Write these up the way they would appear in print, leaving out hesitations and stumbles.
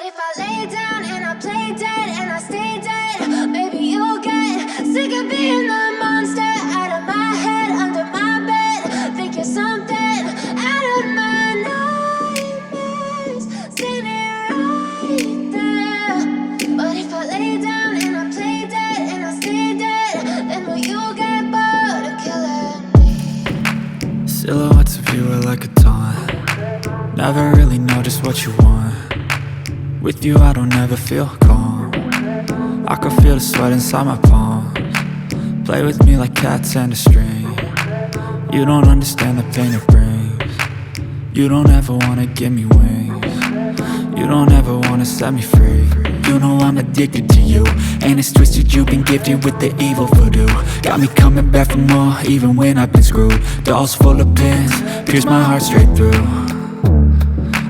if I lay down and I play dead and I stay dead, maybe you'll get sick of being the monster out of my head, under my bed. Think you're something out of my nightmares, standing right there. But if I lay down and I play dead and I stay dead, then will you get bored of killing me? Silhouettes of you are like a taunt. Never really know just what you want. With you I don't ever feel calm. I can feel the sweat inside my palms. Play with me like cats and a string. You don't understand the pain it brings. You don't ever wanna give me wings. You don't ever wanna set me free. You know I'm addicted to you, and it's twisted, you've been gifted with the evil voodoo. Got me coming back for more, even when I've been screwed. Dolls full of pins, pierce my heart straight through.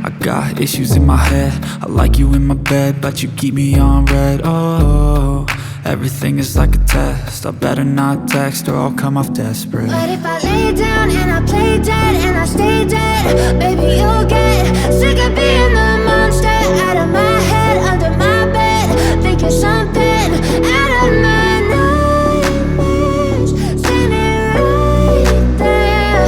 I got issues in my head, I like you in my bed, but you keep me on red. Oh, everything is like a test, I better not text or I'll come off desperate. But if I lay down and I play dead and I stay dead, baby you'll get sick of being the monster out of my head, under my bed. Think you're something out of my nightmares, standing right there.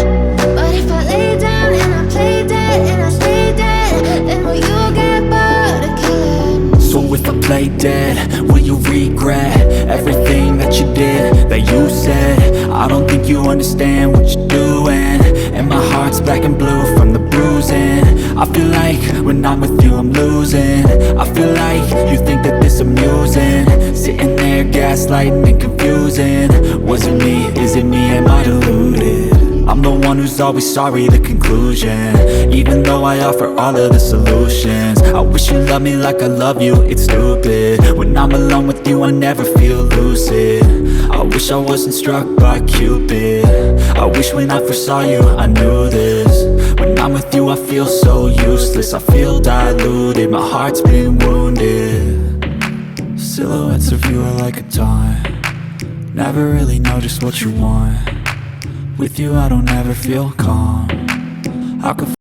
But if I lay down and I play dead and I stay dead, then will you get bored of killing me? So if I play dead, will you regret everything that you did, that you said? I don't think you understand what you're doing, and my heart's black and blue from the bruising. I feel like when I'm with you I'm losing. I feel like you think that this amusing, sitting there gaslighting and confusing. Was it me? Is it me? Am I deluded? I'm the one who's always sorry, the conclusion, even though I offer all of the solutions. I wish you loved me like I love you, it's stupid. When I'm alone with you I never feel lucid. I wish I wasn't struck by Cupid. I wish when I first saw you I knew this. When I'm with you I feel so useless, I feel diluted, my heart's been wounded. Silhouettes of you are like a taunt. Never really know just what you want. With you I don't ever feel calm. I could